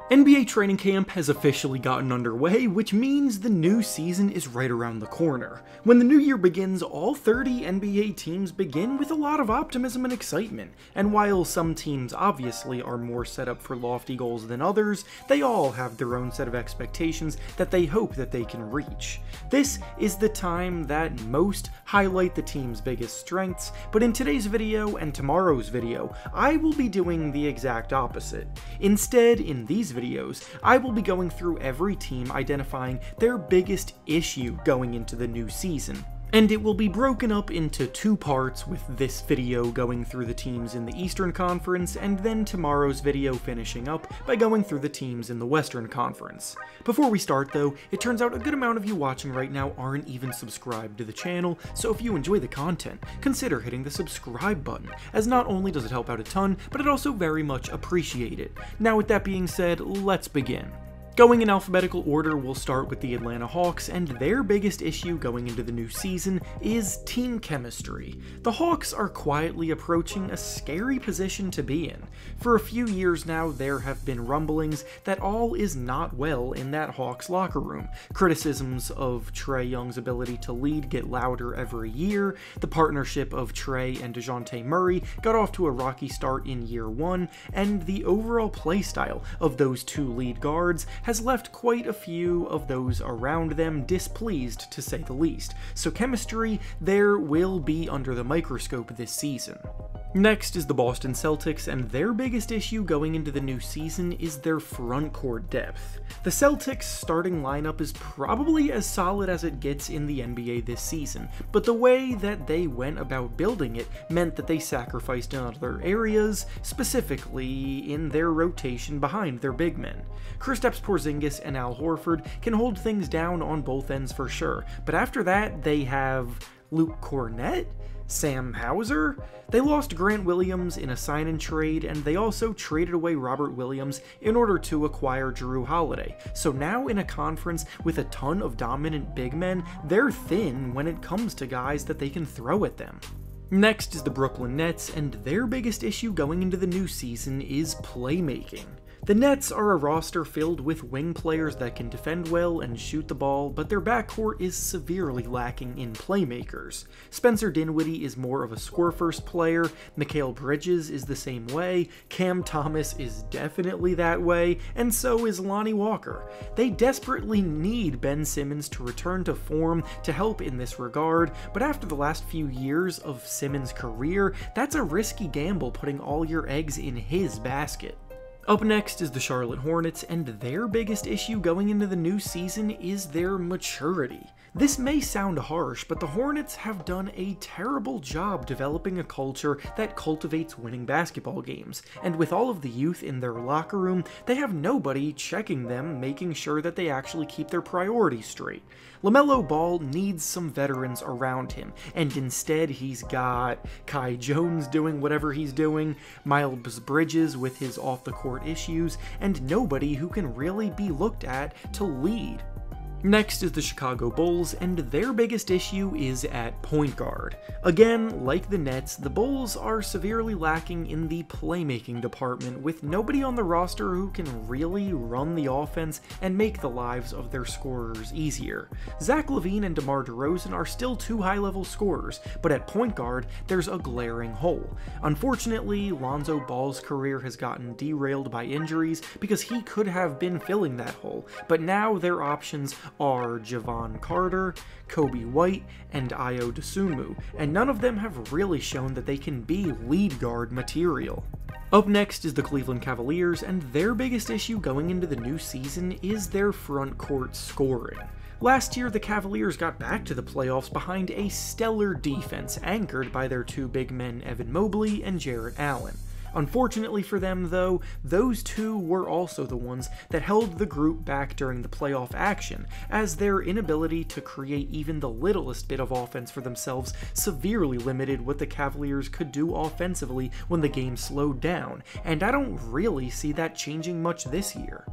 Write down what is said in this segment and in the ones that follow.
NBA training camp has officially gotten underway, which means the new season is right around the corner. When the new year begins, all 30 NBA teams begin with a lot of optimism and excitement, and while some teams obviously are more set up for lofty goals than others, they all have their own set of expectations that they hope that they can reach. This is the time that most highlight the team's biggest strengths, but in today's video and tomorrow's video, I will be doing the exact opposite. Instead, in these videos, I will be going through every team identifying their biggest issue going into the new season. And it will be broken up into two parts, with this video going through the teams in the Eastern Conference, and then tomorrow's video finishing up by going through the teams in the Western Conference. Before we start though, it turns out a good amount of you watching right now aren't even subscribed to the channel, so if you enjoy the content, consider hitting the subscribe button, as not only does it help out a ton, but it also very much appreciate it. Now with that being said, let's begin. Going in alphabetical order, we'll start with the Atlanta Hawks, and their biggest issue going into the new season is team chemistry. The Hawks are quietly approaching a scary position to be in. For a few years now, there have been rumblings that all is not well in that Hawks locker room. Criticisms of Trae Young's ability to lead get louder every year. The partnership of Trae and DeJounte Murray got off to a rocky start in year one, and the overall play style of those two lead guards has left quite a few of those around them displeased, to say the least, so chemistry there will be under the microscope this season. Next is the Boston Celtics, and their biggest issue going into the new season is their frontcourt depth. The Celtics' starting lineup is probably as solid as it gets in the NBA this season, but the way that they went about building it meant that they sacrificed in other areas, specifically in their rotation behind their big men. Kristaps Porzingis and Al Horford can hold things down on both ends for sure, but after that they have Luke Kornet? Sam Hauser? They lost Grant Williams in a sign-and trade, and they also traded away Robert Williams in order to acquire Jrue Holiday. So now in a conference with a ton of dominant big men, they're thin when it comes to guys that they can throw at them. Next is the Brooklyn Nets, and their biggest issue going into the new season is playmaking. The Nets are a roster filled with wing players that can defend well and shoot the ball, but their backcourt is severely lacking in playmakers. Spencer Dinwiddie is more of a score-first player, Mikal Bridges is the same way, Cam Thomas is definitely that way, and so is Lonnie Walker. They desperately need Ben Simmons to return to form to help in this regard, but after the last few years of Simmons' career, that's a risky gamble putting all your eggs in his basket. Up next is the Charlotte Hornets, and their biggest issue going into the new season is their maturity. This may sound harsh, but the Hornets have done a terrible job developing a culture that cultivates winning basketball games, and with all of the youth in their locker room, they have nobody checking them, making sure that they actually keep their priorities straight. LaMelo Ball needs some veterans around him, and instead he's got Kai Jones doing whatever he's doing, Miles Bridges with his off-the-court issues, and nobody who can really be looked at to lead. Next is the Chicago Bulls, and their biggest issue is at point guard. Again, like the Nets, the Bulls are severely lacking in the playmaking department, with nobody on the roster who can really run the offense and make the lives of their scorers easier. Zach LaVine and DeMar DeRozan are still two high-level scorers, but at point guard, there's a glaring hole. Unfortunately, Lonzo Ball's career has gotten derailed by injuries because he could have been filling that hole, but now their options are Javon Carter, Kobe White, and Ayo Dosunmu, and none of them have really shown that they can be lead guard material. Up next is the Cleveland Cavaliers, and their biggest issue going into the new season is their front court scoring. Last year, the Cavaliers got back to the playoffs behind a stellar defense anchored by their two big men Evan Mobley and Jarrett Allen. Unfortunately for them, though, those two were also the ones that held the group back during the playoff action, as their inability to create even the littlest bit of offense for themselves severely limited what the Cavaliers could do offensively when the game slowed down, and I don't really see that changing much this year.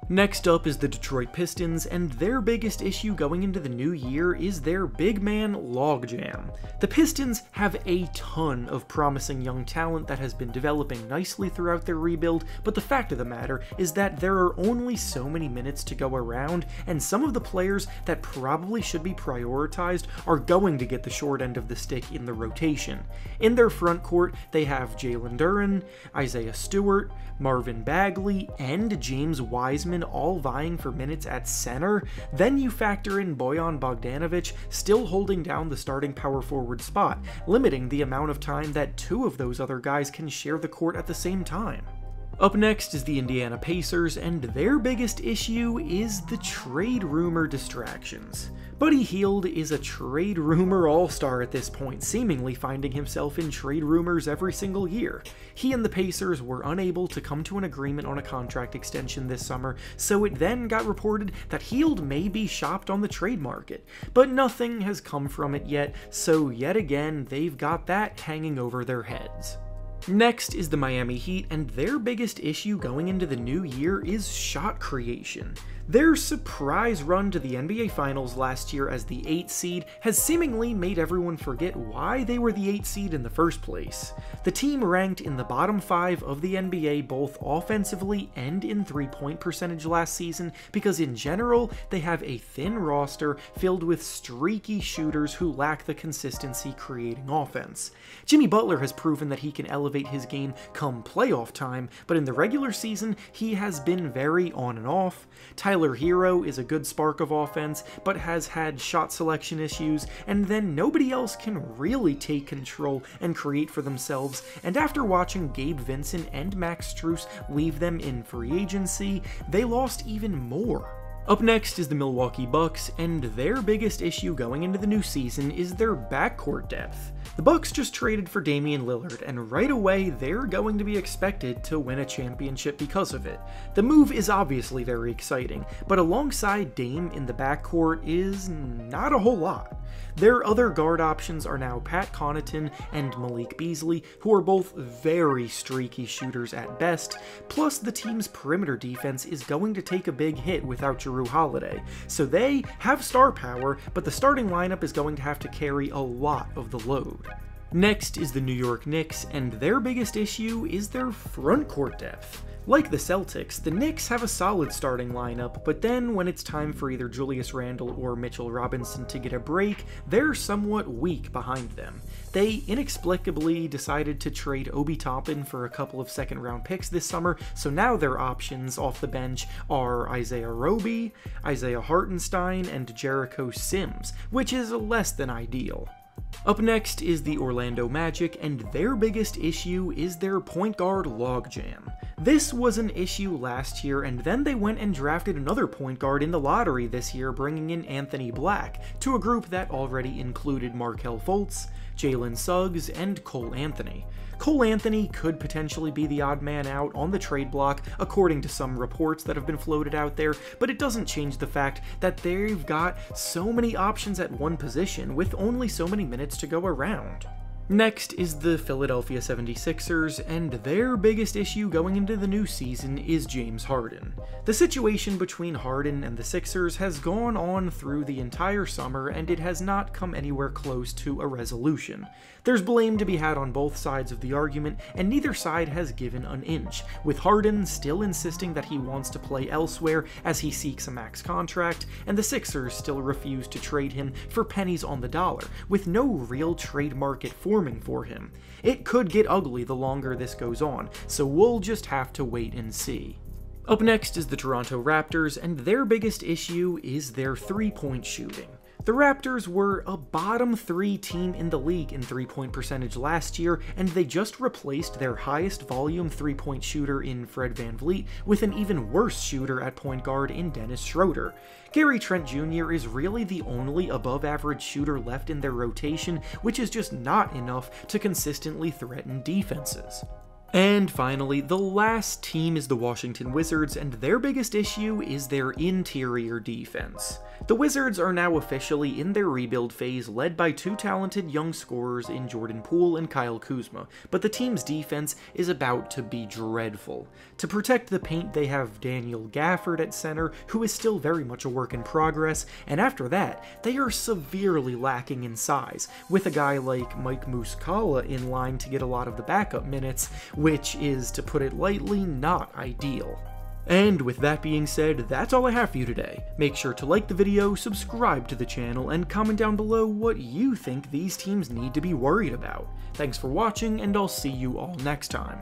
Next up is the Detroit Pistons, and their biggest issue going into the new year is their big man logjam. The Pistons have a ton of promising young talent that has been developing nicely throughout their rebuild, but the fact of the matter is that there are only so many minutes to go around, and some of the players that probably should be prioritized are going to get the short end of the stick in the rotation. In their front court, they have Jalen Duren, Isaiah Stewart, Marvin Bagley, and James Wiseman all vying for minutes at center. Then you factor in Bojan Bogdanovic still holding down the starting power forward spot, limiting the amount of time that two of those other guys can share the court at the same time. Up next is the Indiana Pacers, and their biggest issue is the trade rumor distractions. Buddy Hield is a trade rumor all-star at this point, seemingly finding himself in trade rumors every single year. He and the Pacers were unable to come to an agreement on a contract extension this summer, so it then got reported that Hield may be shopped on the trade market. But nothing has come from it yet, so yet again, they've got that hanging over their heads. Next is the Miami Heat, and their biggest issue going into the new year is shot creation. Their surprise run to the NBA Finals last year as the 8th seed has seemingly made everyone forget why they were the 8th seed in the first place. The team ranked in the bottom 5 of the NBA both offensively and in three-point percentage last season because in general they have a thin roster filled with streaky shooters who lack the consistency creating offense. Jimmy Butler has proven that he can elevate his game come playoff time, but in the regular season he has been very on and off. Tyler Hero is a good spark of offense, but has had shot selection issues, and then nobody else can really take control and create for themselves, and after watching Gabe Vincent and Max Strus leave them in free agency, they lost even more. Up next is the Milwaukee Bucks, and their biggest issue going into the new season is their backcourt depth. The Bucks just traded for Damian Lillard, and right away they're going to be expected to win a championship because of it. The move is obviously very exciting, but alongside Dame in the backcourt is not a whole lot. Their other guard options are now Pat Connaughton and Malik Beasley, who are both very streaky shooters at best, plus the team's perimeter defense is going to take a big hit without Jrue Holiday. So they have star power, but the starting lineup is going to have to carry a lot of the load. Next is the New York Knicks, and their biggest issue is their front court depth. Like the Celtics, the Knicks have a solid starting lineup, but then when it's time for either Julius Randle or Mitchell Robinson to get a break, they're somewhat weak behind them. They inexplicably decided to trade Obi Toppin for a couple of second-round picks this summer, so now their options off the bench are Isaiah Roby, Isaiah Hartenstein, and Jericho Sims, which is less than ideal. Up next is the Orlando Magic, and their biggest issue is their point guard logjam. This was an issue last year, and then they went and drafted another point guard in the lottery this year, bringing in Anthony Black, to a group that already included Markelle Fultz, Jalen Suggs, and Cole Anthony. Cole Anthony could potentially be the odd man out on the trade block, according to some reports that have been floated out there, but it doesn't change the fact that they've got so many options at one position with only so many minutes to go around. Next is the Philadelphia 76ers, and their biggest issue going into the new season is James Harden. The situation between Harden and the Sixers has gone on through the entire summer, and it has not come anywhere close to a resolution. There's blame to be had on both sides of the argument, and neither side has given an inch, with Harden still insisting that he wants to play elsewhere as he seeks a max contract, and the Sixers still refuse to trade him for pennies on the dollar, with no real trade market forming for him. It could get ugly the longer this goes on, so we'll just have to wait and see. Up next is the Toronto Raptors, and their biggest issue is their three-point shooting. The Raptors were a bottom 3 team in the league in three-point percentage last year, and they just replaced their highest volume three-point shooter in Fred VanVleet with an even worse shooter at point guard in Dennis Schroeder. Gary Trent Jr. is really the only above-average shooter left in their rotation, which is just not enough to consistently threaten defenses. And finally, the last team is the Washington Wizards, and their biggest issue is their interior defense. The Wizards are now officially in their rebuild phase, led by two talented young scorers in Jordan Poole and Kyle Kuzma, but the team's defense is about to be dreadful. To protect the paint, they have Daniel Gafford at center, who is still very much a work in progress, and after that, they are severely lacking in size, with a guy like Mike Muscala in line to get a lot of the backup minutes, which is, to put it lightly, not ideal. And with that being said, that's all I have for you today. Make sure to like the video, subscribe to the channel, and comment down below what you think these teams need to be worried about. Thanks for watching, and I'll see you all next time.